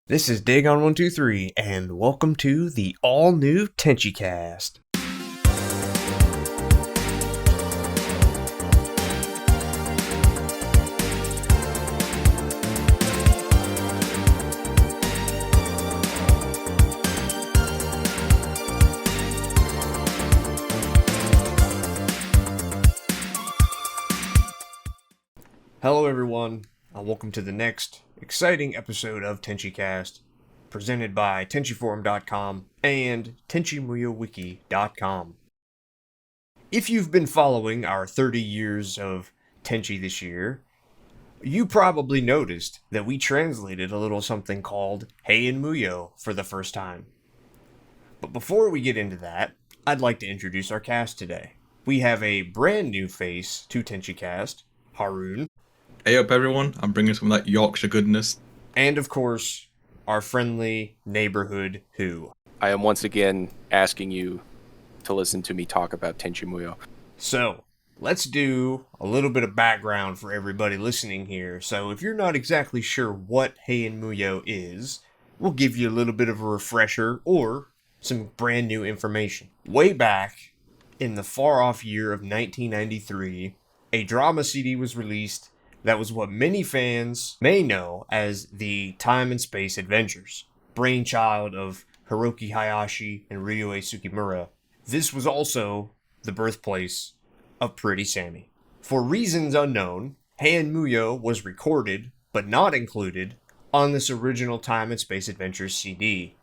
This is Dig on 123, and welcome to the all-new Tenchicast. Hello everyone, and welcome to the next exciting episode of Tenchicast, presented by tenchiforum.com and tenchimuyowiki.com. If you've been following our 30 years of Tenchi this year, you probably noticed that we translated a little something called Heian Muyo for the first time. But before we get into that, I'd like to introduce our cast today. We have a brand new face to Tenchicast, Harun. Hey up everyone, I'm bringing some of that Yorkshire goodness. And of course, our friendly neighborhood Who. I am once again asking you to listen to me talk about Tenchi Muyo. So, let's do a little bit of background for everybody listening here. So, if you're not exactly sure what Heian Muyo is, we'll give you a little bit of a refresher or some brand new information. Way back in the far-off year of 1993, a drama CD was released that was what many fans may know as the Time and Space Adventures, brainchild of Hiroki Hayashi and Ryuei Sukimura. This was also the birthplace of Pretty Sammy. For reasons unknown, Heian Muyo was recorded, but not included, on this original Time and Space Adventures CD.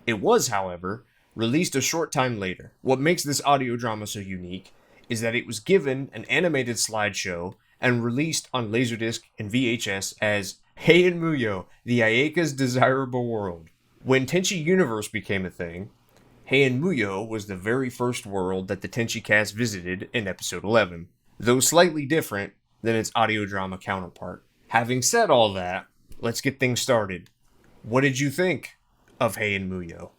It was, however, released a short time later. What makes this audio drama so unique is that it was given an animated slideshow and released on Laserdisc and VHS as Heian Muyo, the Ayeka's Desirable World. When Tenchi Universe became a thing, Heian Muyo was the very first world that the Tenchicast visited in episode 11, though slightly different than its audio drama counterpart. Having said all that, let's get things started. What did you think of Heian Muyo?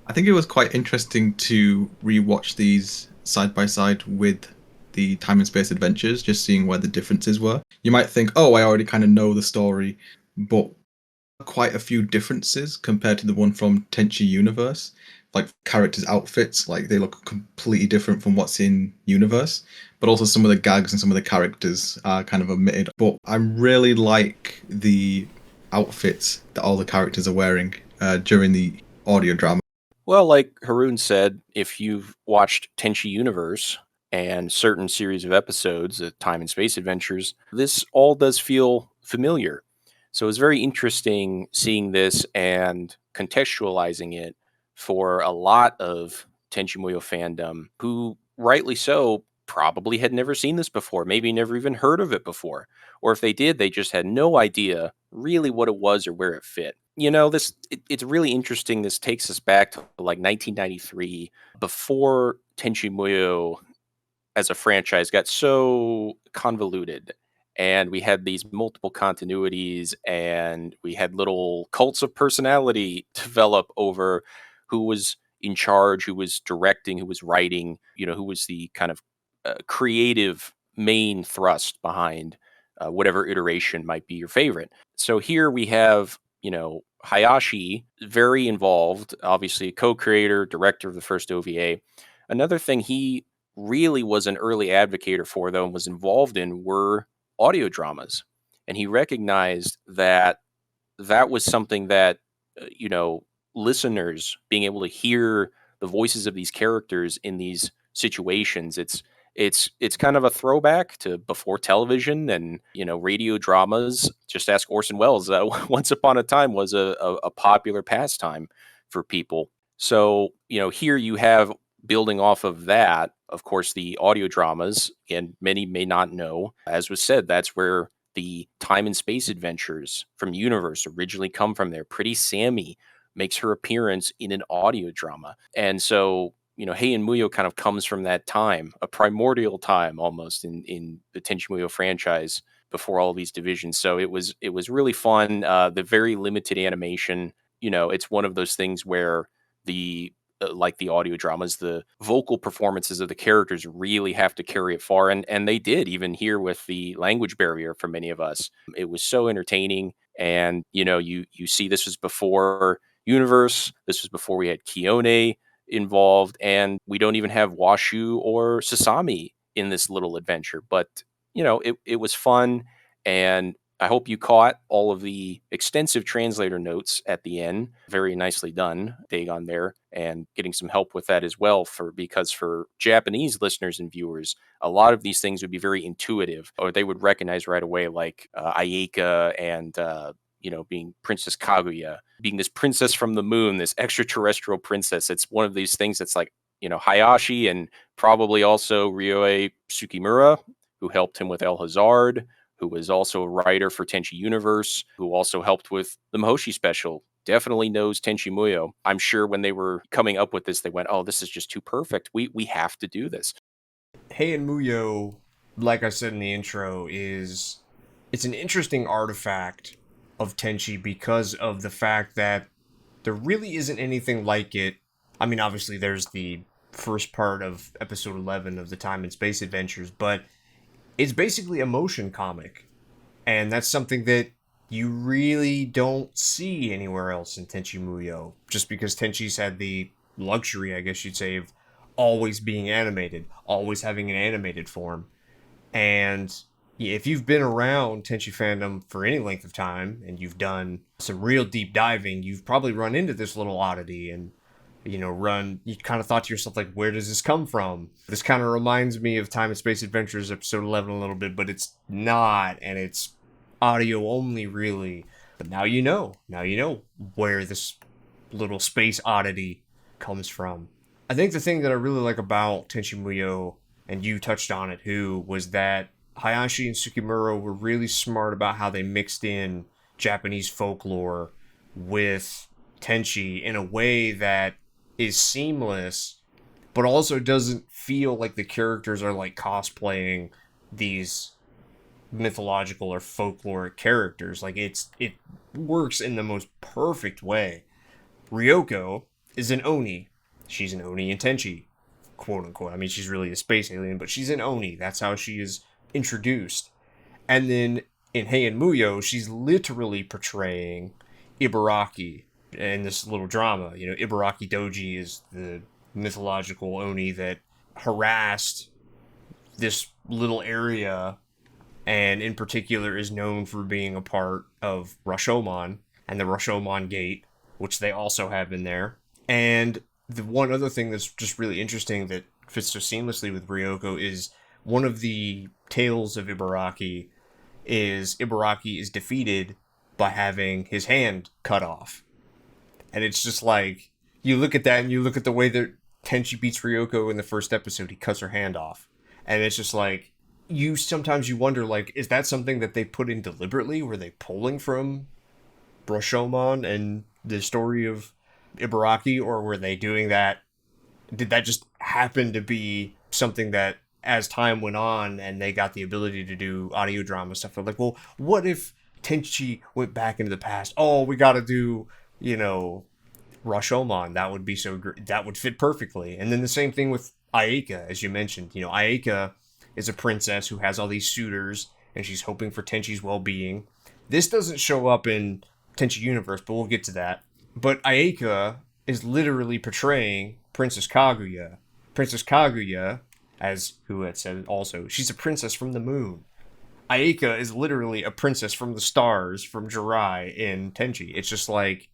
I think it was quite interesting to rewatch these side by side with the Time and Space Adventures, just seeing where the differences were. You might think, oh, I already kind of know the story, but quite a few differences compared to the one from Tenchi Universe. Like characters' outfits, like they look completely different from what's in Universe, but also some of the gags and some of the characters are kind of omitted. But I really like the outfits that all the characters are wearing during the audio drama. Well, like Haroon said, if you've watched Tenchi Universe and certain series of episodes, the Time and Space Adventures, this all does feel familiar. So it's very interesting seeing this and contextualizing it for a lot of Tenchi Muyo fandom who, rightly so, probably had never seen this before, maybe never even heard of it before. Or if they did, they just had no idea really what it was or where it fit. You know, it's really interesting. This takes us back to like 1993, before Tenchi Muyo as a franchise got so convoluted, and we had these multiple continuities, and we had little cults of personality develop over who was in charge, who was directing, who was writing, who was the kind of creative main thrust behind whatever iteration might be your favorite. So here we have, Hayashi, very involved, obviously co-creator, director of the first OVA. Another thing he really was an early advocate for, though, and was involved in were audio dramas. And he recognized that that was something that, listeners being able to hear the voices of these characters in these situations, it's kind of a throwback to before television and, radio dramas. Just ask Orson Welles. Once upon a time was a popular pastime for people. So, here you have, building off of that, of course, the audio dramas, and many may not know, as was said, that's where the Time and Space Adventures from Universe originally come from there. Pretty Sammy makes her appearance in an audio drama. And so, Heian Muyo kind of comes from that time, a primordial time almost in the Tenchi Muyo franchise before all these divisions. So it was really fun. The very limited animation, it's one of those things where like the audio dramas, the vocal performances of the characters really have to carry it far. And they did, even here with the language barrier for many of us. It was so entertaining. And you see this was before Universe. This was before we had Kione involved, and we don't even have Washu or Sasami in this little adventure. But it was fun, and I hope you caught all of the extensive translator notes at the end. Very nicely done, Dagon there, and getting some help with that as well, because for Japanese listeners and viewers, a lot of these things would be very intuitive, or they would recognize right away, like Ayeka and being Princess Kaguya, being this princess from the moon, this extraterrestrial princess. It's one of these things that's like, Hayashi, and probably also Ryoei Tsukimura, who helped him with El Hazard, who was also a writer for Tenchi Universe, who also helped with the Mahoshi special. Definitely knows Tenchi Muyo. I'm sure when they were coming up with this, they went, "Oh, this is just too perfect. We have to do this." Heian Muyo, like I said in the intro, it's an interesting artifact of Tenchi because of the fact that there really isn't anything like it. I mean, obviously there's the first part of episode 11 of the Time and Space Adventures, but it's basically a motion comic. And that's something that you really don't see anywhere else in Tenchi Muyo, just because Tenchi's had the luxury, I guess you'd say, of always being animated, always having an animated form. And yeah, if you've been around Tenchi fandom for any length of time and you've done some real deep diving, you've probably run into this little oddity and you kind of thought to yourself, like, where does this come from? This kind of reminds me of Time and Space Adventures episode 11 a little bit, but it's not, and it's audio only, really. But now you know where this little space oddity comes from. I think the thing that I really like about Tenchi Muyo, and you touched on it, was that Hayashi and Tsukimura were really smart about how they mixed in Japanese folklore with Tenchi in a way that is seamless, but also doesn't feel like the characters are like cosplaying these mythological or folkloric characters. Like it works in the most perfect way. Ryoko is an Oni. She's an Oni in Tenchi, quote unquote. I mean, she's really a space alien, but she's an Oni. That's how she is introduced. And then in Heian Muyo, she's literally portraying Ibaraki in this little drama. Ibaraki Doji is the mythological Oni that harassed this little area, and in particular is known for being a part of Rashomon and the Rashomon Gate, which they also have in there. And the one other thing that's just really interesting that fits so seamlessly with Ryoko is one of the tales of Ibaraki is defeated by having his hand cut off. And it's just like, you look at that and you look at the way that Tenchi beats Ryoko in the first episode, he cuts her hand off. And it's just like, sometimes you wonder, like, is that something that they put in deliberately? Were they pulling from Rashomon and the story of Ibaraki, or were they doing that? Did that just happen to be something that, as time went on and they got the ability to do audio drama stuff, they're like, well, what if Tenchi went back into the past? Oh, we got to do, Rashomon. That would be so great. That would fit perfectly. And then the same thing with Ayeka, as you mentioned. Ayeka is a princess who has all these suitors, and she's hoping for Tenchi's well-being. This doesn't show up in Tenchi Universe, but we'll get to that. But Ayeka is literally portraying Princess Kaguya. Princess Kaguya, as who had said also, she's a princess from the moon. Ayeka is literally a princess from the stars from Jirai in Tenchi. It's just like,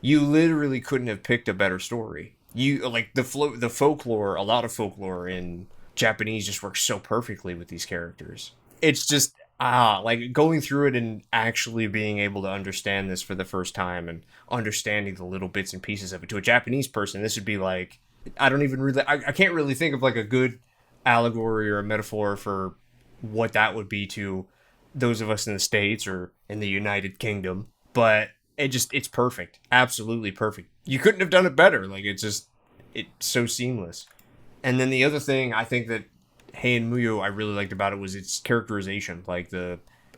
you literally couldn't have picked a better story. You like the folklore, a lot of folklore in Japanese just works so perfectly with these characters. It's just like going through it and actually being able to understand this for the first time and understanding the little bits and pieces of it. To a Japanese person, this would be like, I can't really think of like a good allegory or a metaphor for what that would be to those of us in the States or in the United Kingdom. But it's perfect. Absolutely perfect. You couldn't have done it better. Like, it's so seamless. And then the other thing I think that Heian Muyo I really liked about it was its characterization. Like,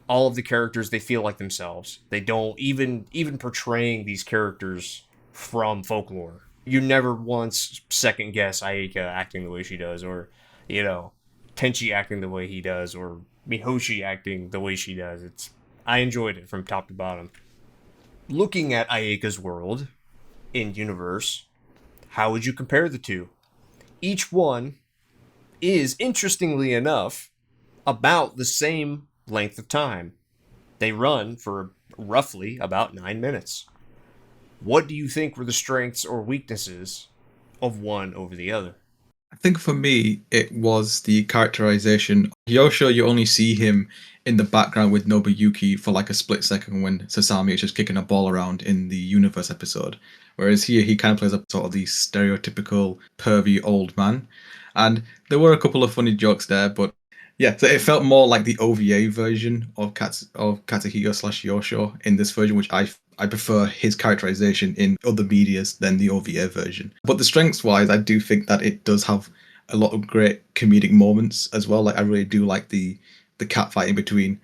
all of the characters, they feel like themselves. They don't even portraying these characters from folklore. You never once second guess Ayeka acting the way she does, or Tenchi acting the way he does, or Mihoshi acting the way she does. I enjoyed it from top to bottom. Looking at Ayeka's world in universe, how would you compare the two? Each one is, interestingly enough, about the same length of time. They run for roughly about 9 minutes. What do you think were the strengths or weaknesses of one over the other? I think for me, it was the characterization. Yosho, you only see him in the background with Nobuyuki for like a split second when Sasami is just kicking a ball around in the Universe episode. Whereas here, he kind of plays up sort of the stereotypical pervy old man. And there were a couple of funny jokes there, but yeah, so it felt more like the OVA version of Katsuhiko slash Yosho in this version, which I prefer his characterization in other medias than the OVA version. But the strengths wise, I do think that it does have a lot of great comedic moments as well. Like I really do like the cat fighting between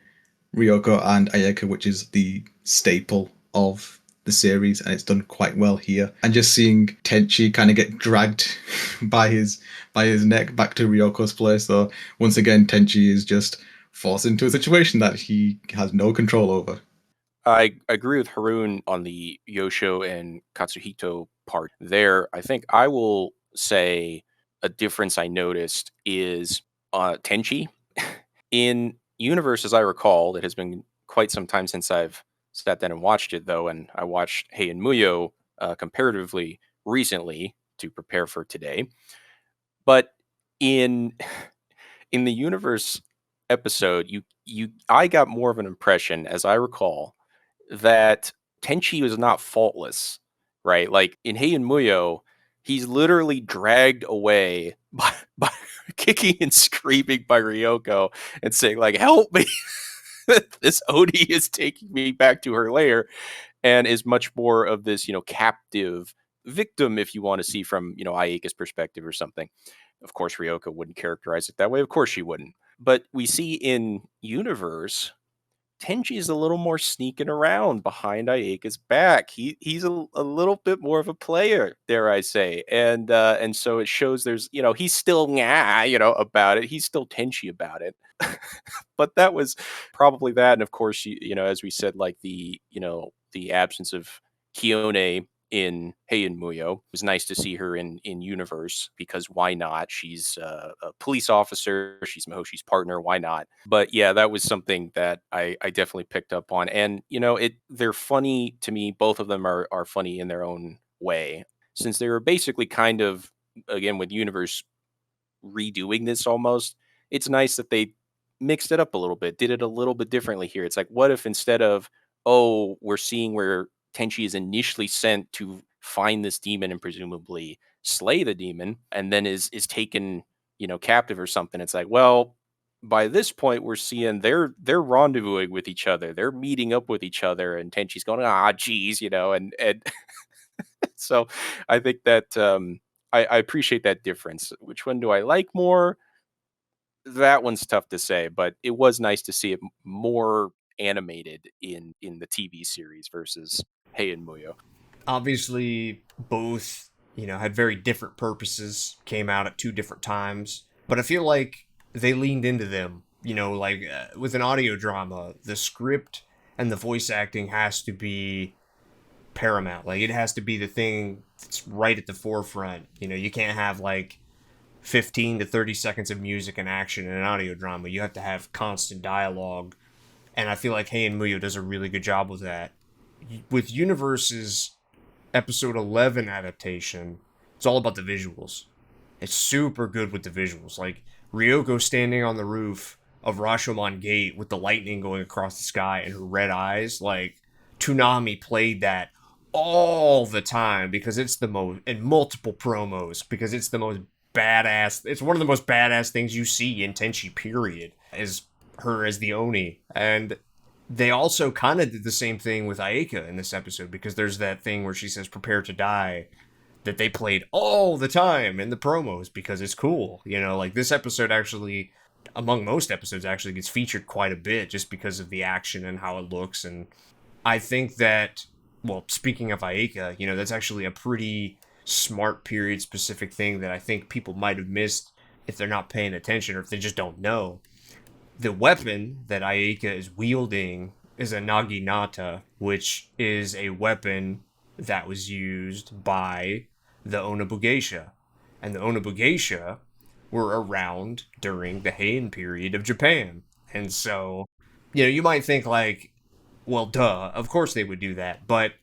Ryoko and Ayeka, which is the staple of the series, and it's done quite well here. And just seeing Tenchi kind of get dragged by his neck back to Ryoko's place. So once again, Tenchi is just forced into a situation that he has no control over. I agree with Haroon on the Yosho and Katsuhito part there. I think I will say a difference I noticed is Tenchi. In Universe, as I recall, it has been quite some time since I've sat down and watched it, though, and I watched Heian Muyo comparatively recently to prepare for today. But in in the Universe episode, I got more of an impression, as I recall, that Tenchi was not faultless, right? Like in Heian Muyo, he's literally dragged away by kicking and screaming by Ryoko and saying like, "Help me! This Oni is taking me back to her lair," and is much more of this, captive victim, if you want to see from, Ayeka's perspective or something. Of course, Ryoko wouldn't characterize it that way. Of course, she wouldn't. But we see in Universe Tenji is a little more sneaking around behind Ayeka's back. He's a little bit more of a player, dare I say, and so it shows there's he's still about it. He's still Tenchi about it. But that was probably that, and of course as we said, like the absence of Kione in Heian Muyo. It was nice to see her in Universe because why not? She's a police officer. She's Mahoshi's partner. Why not? But yeah, that was something that I definitely picked up on. And they're funny to me. Both of them are funny in their own way, since they were basically kind of, again, with Universe redoing this almost. It's nice that they mixed it up a little bit, did it a little bit differently here. It's like, what if instead of, oh, we're seeing where Tenchi is initially sent to find this demon and presumably slay the demon, and then is taken, captive or something. It's like, well, by this point, we're seeing they're rendezvousing with each other, they're meeting up with each other, and Tenchi's going, geez, and so I think that I appreciate that difference. Which one do I like more? That one's tough to say, but it was nice to see it more animated in the TV series versus Heian Muyo. Obviously, both, had very different purposes, came out at two different times, but I feel like they leaned into them. Like with an audio drama, the script and the voice acting has to be paramount. Like it has to be the thing that's right at the forefront. You can't have like 15 to 30 seconds of music and action in an audio drama. You have to have constant dialogue. And I feel like Heian Muyo does a really good job with that. With Universe's episode 11 adaptation, it's all about the visuals. It's super good with the visuals. Like Ryoko standing on the roof of Rashomon Gate with the lightning going across the sky and her red eyes. Like Toonami played that all the time because it's the most, in multiple promos, because it's the most badass. It's one of the most badass things you see in Tenchi, period, is her as the Oni. And they also kind of did the same thing with Ayeka in this episode, because there's that thing where she says prepare to die that they played all the time in the promos because it's cool. Like this episode actually, among most episodes, actually gets featured quite a bit just because of the action and how it looks. And I think that, well, speaking of Ayeka, that's actually a pretty smart period specific thing that I think people might have missed if they're not paying attention or if they just don't know. The weapon that Ayeka is wielding is a naginata, which is a weapon that was used by the Onabugeisha. And the Onabugeisha were around during the Heian period of Japan. And so, you might think like, well, duh, of course they would do that. But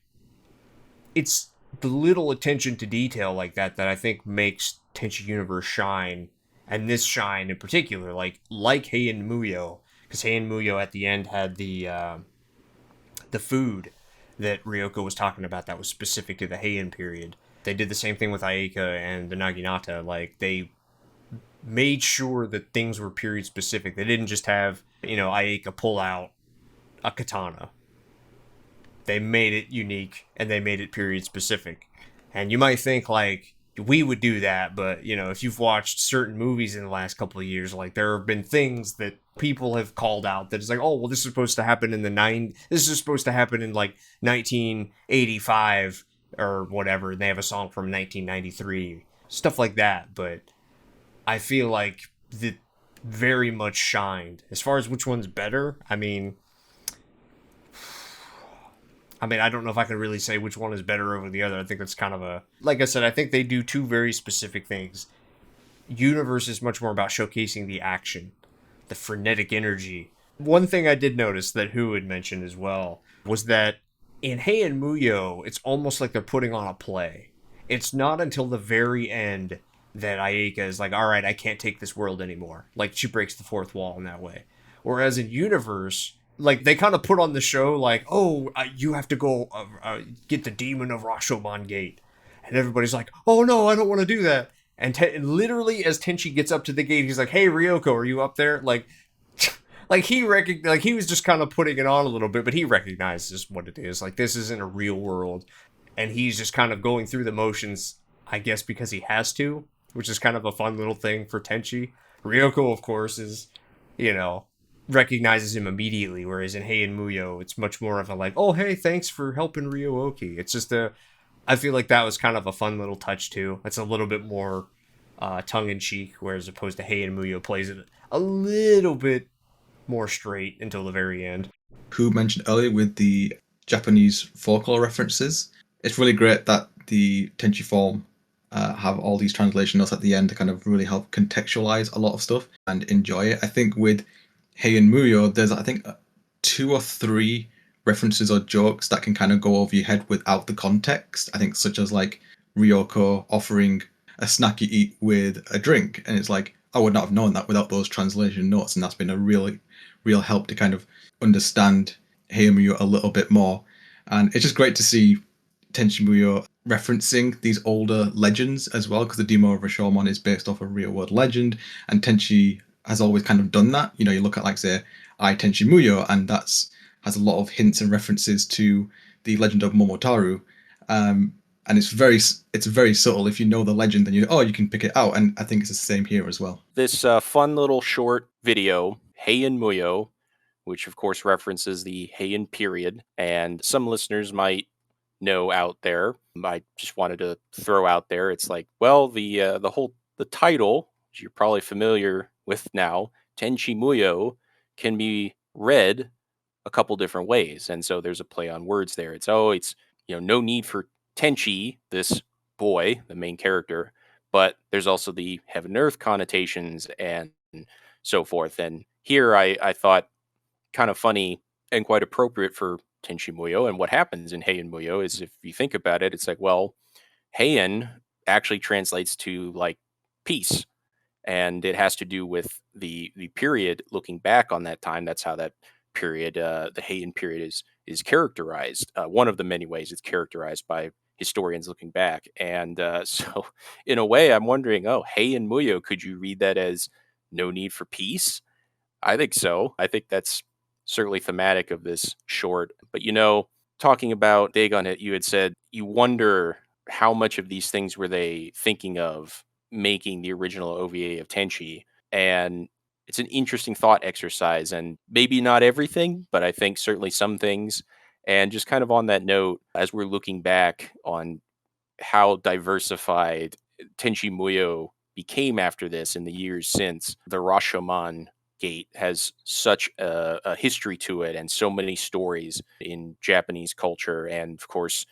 it's the little attention to detail like that I think makes Tenchi Universe shine, and this shine in particular, like Heian Muyo, because Heian Muyo at the end had the food that Ryoko was talking about that was specific to the Heian period. They did the same thing with Ayaka and the Naginata. Like they made sure that things were period specific. They didn't just have Ayaka pull out a katana. They made it unique and they made it period specific. And you might think like we would do that, but if you've watched certain movies in the last couple of years, like there have been things that people have called out that it's like, oh well, this is supposed to happen in the this is supposed to happen in like 1985 or whatever. And they have a song from 1993, stuff like that. But I feel like the very much shined. As far as which one's better, I don't know if I can really say which one is better over the other. I think that's kind of like I said, I think they do two very specific things. Universe is much more about showcasing the action, the frenetic energy. One thing I did notice that Who had mentioned as well was that in Heian Muyo, it's almost like they're putting on a play. It's not until the very end that Ayaka is like, all right, I can't take this world anymore. Like, she breaks the fourth wall in that way. Whereas in Universe, like, they kind of put on the show, like, oh, you have to go get the demon of Rashomon Gate. And everybody's like, oh no, I don't want to do that. And literally, as Tenchi gets up to the gate, he's like, hey, Ryoko, are you up there? Like, he was just kind of putting it on a little bit, but he recognizes what it is. Like, this isn't a real world. And he's just kind of going through the motions, I guess, because he has to, which is kind of a fun little thing for Tenchi. Ryoko, of course, is, recognizes him immediately, whereas in Heian Muyo, it's much more of a like, oh, hey, thanks for helping Ryooki. It's just I feel like that was kind of a fun little touch, too. It's a little bit more tongue-in-cheek, whereas opposed to Heian Muyo plays it a little bit more straight until the very end. Who mentioned earlier with the Japanese folklore references. It's really great that the Tenchi form have all these translation notes at the end to kind of really help contextualize a lot of stuff and enjoy it. I think with Heian Muyo, there's I think 2 or 3 references or jokes that can kind of go over your head without the context. I think such as like Ryoko offering a snack you eat with a drink, and it's like I would not have known that without those translation notes, and that's been a really real help to kind of understand Heian Muyo a little bit more. And it's just great to see Tenchi Muyo referencing these older legends as well, because the Demon of Rashomon is based off a real world legend, and Tenchi has always kind of done that. You look at like say I Tenchi Muyo, and that's has a lot of hints and references to the legend of Momotaru. And it's very subtle. If you know the legend, then you can pick it out. And I think it's the same here as well. This fun little short video, Heian Muyo, which of course references the Heian period, and some listeners might know out there. I just wanted to throw out there. It's like, well, the title, which you're probably familiar with now, Tenchi Muyo, can be read a couple different ways, and so there's a play on words there. It's no need for Tenchi, this boy, the main character, but there's also the heaven and earth connotations and so forth. And here I thought kind of funny and quite appropriate for Tenchi Muyo. And what happens in Heian Muyo is, if you think about it, it's like, well, Heian actually translates to like peace, and it has to do with the period looking back on that time. That's how that period, the Heian period, is characterized. One of the many ways it's characterized by historians looking back. And so, in a way, I'm wondering, Heian Muyo, could you read that as no need for peace? I think so. I think that's certainly thematic of this short. But talking about Dagon, you had said you wonder how much of these things were they thinking of making the original OVA of Tenchi. And it's an interesting thought exercise, and maybe not everything, but I think certainly some things. And just kind of on that note, as we're looking back on how diversified Tenchi Muyo became after this in the years since, the Rashomon Gate has such a history to it and so many stories in Japanese culture. And of course,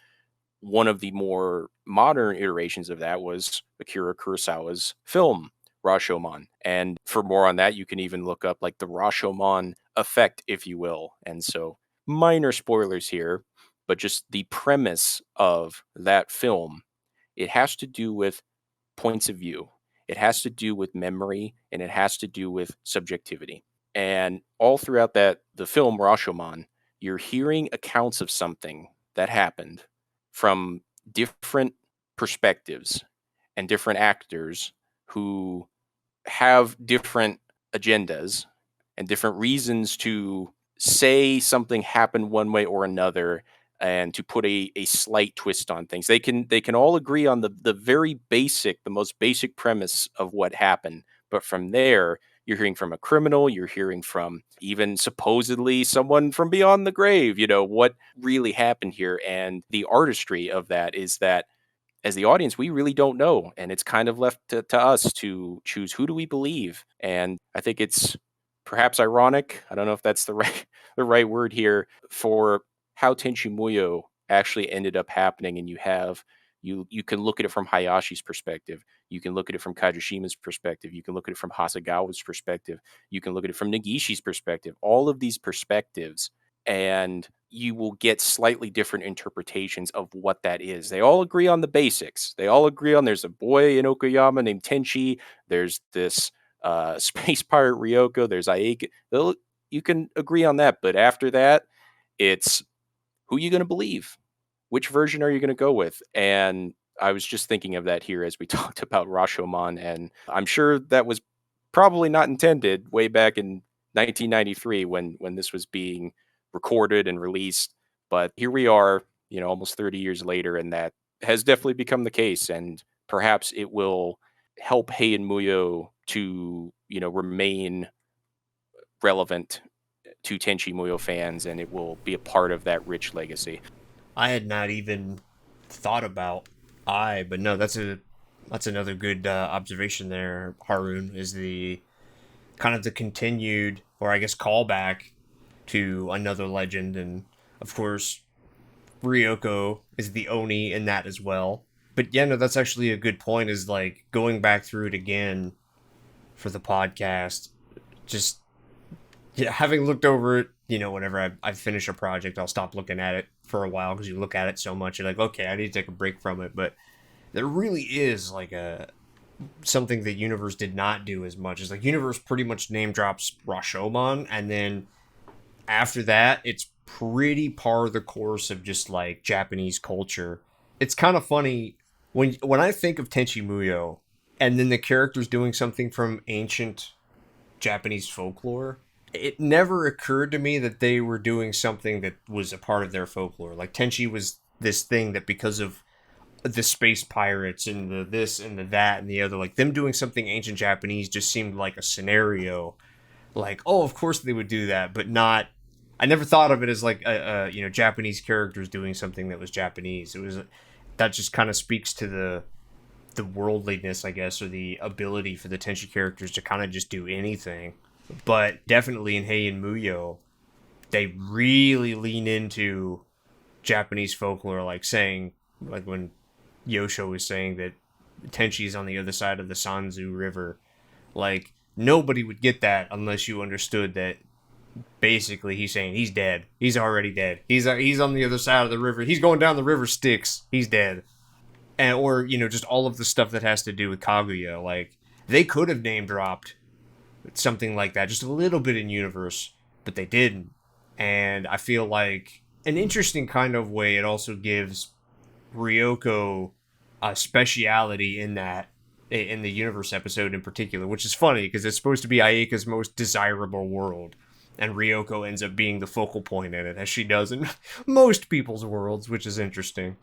one of the more modern iterations of that was Akira Kurosawa's film Rashomon. And for more on that, you can even look up like the Rashomon effect, if you will. And so, minor spoilers here, but just the premise of that film, it has to do with points of view. It has to do with memory and it has to do with subjectivity. And all throughout the film Rashomon, you're hearing accounts of something that happened from different perspectives and different actors who have different agendas and different reasons to say something happened one way or another and to put a slight twist on things. They can all agree on the very basic, the most basic premise of what happened. But from there, you're hearing from a criminal, you're hearing from even supposedly someone from beyond the grave, what really happened here. And the artistry of that is that as the audience, we really don't know. And it's kind of left to us to choose who do we believe. And I think it's perhaps ironic. I don't know if that's the right the right word here for how Tenchi Muyo actually ended up happening. And you can look at it from Hayashi's perspective. You can look at it from Kajushima's perspective. You can look at it from Hasagawa's perspective. You can look at it from Nagishi's perspective. All of these perspectives, and you will get slightly different interpretations of what that is. They all agree on the basics. They all agree on there's a boy in Okayama named Tenchi. There's this space pirate Ryoko. There's Aika. You can agree on that. But after that, it's who you going to believe? Which version are you going to go with? And I was just thinking of that here as we talked about Rashomon. And I'm sure that was probably not intended way back in 1993 when this was being recorded and released. But here we are, almost 30 years later, and that has definitely become the case. And perhaps it will help Heian Muyo to, remain relevant to Tenchi Muyo fans, and it will be a part of that rich legacy. I had not even thought about but no, that's another good observation there. Harun is the kind of the continued, or I guess callback to another legend, and of course Ryoko is the Oni in that as well. But yeah, no, that's actually a good point. Is like going back through it again for the podcast, just yeah, having looked over it, whenever I finish a project, I'll stop looking at it for a while because you look at it so much, you're like, okay, I need to take a break from it. But there really is like a something that Universe did not do as much. Is like Universe pretty much name drops Rashomon, and then after that, it's pretty par the course of just like Japanese culture. It's kind of funny when I think of Tenchi Muyo, and then the characters doing something from ancient Japanese folklore. It never occurred to me that they were doing something that was a part of their folklore. Like Tenchi was this thing that because of the space pirates and the this and the that and the other, like them doing something ancient Japanese just seemed like a scenario. Like, oh, of course they would do that, but not. I never thought of it as like Japanese characters doing something that was Japanese. It was that just kind of speaks to the worldliness, I guess, or the ability for the Tenchi characters to kind of just do anything. But definitely in Heian Muyo, they really lean into Japanese folklore, like saying, like when Yosho was saying that Tenchi's on the other side of the Sanzu River. Like, nobody would get that unless you understood that basically he's saying he's dead. He's already dead. He's on the other side of the river. He's going down the river Styx. He's dead. And or, just all of the stuff that has to do with Kaguya. Like, they could have name dropped something like that, just a little bit in universe, but they didn't. And I feel like an interesting kind of way it also gives Ryoko a speciality in that in the universe episode in particular, which is funny because it's supposed to be Ayeka's most desirable world, and Ryoko ends up being the focal point in it, as she does in most people's worlds, which is interesting.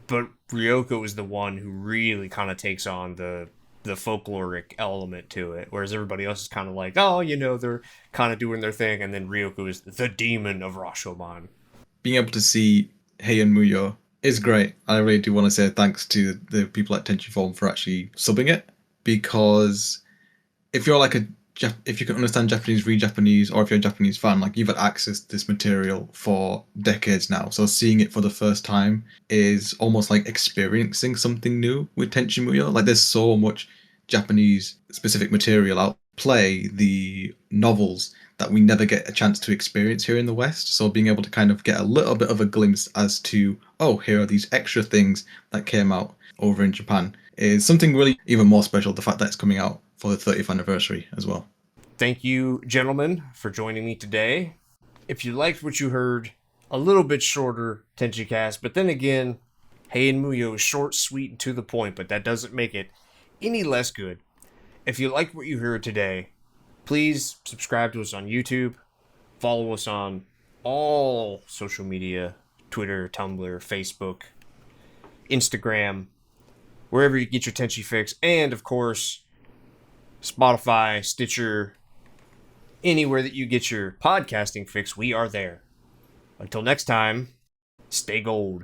But Ryoko is the one who really kind of takes on the folkloric element to it, whereas everybody else is kind of like, oh, they're kind of doing their thing, and then Ryoko is the demon of Rashomon. Being able to see Heian Muyo is great. I really do want to say thanks to the people at Tenchi Form for actually subbing it, because if you're like a if you can understand Japanese, read Japanese, or if you're a Japanese fan, like you've had access to this material for decades now. So seeing it for the first time is almost like experiencing something new with Tenchi Muyo. Like there's so much Japanese specific material out. Play the novels that we never get a chance to experience here in the West. So being able to kind of get a little bit of a glimpse as to, oh, here are these extra things that came out over in Japan is something really even more special. The fact that it's coming out for the 30th anniversary as well. Thank you, gentlemen, for joining me today. If you liked what you heard, a little bit shorter Tenchicast, but then again, Heian Muyo is short, sweet, and to the point, but that doesn't make it any less good. If you like what you heard today, please subscribe to us on YouTube, follow us on all social media, Twitter, Tumblr, Facebook, Instagram, wherever you get your Tenchi fix, and of course, Spotify, Stitcher, anywhere that you get your podcasting fix, we are there. Until next time, stay gold.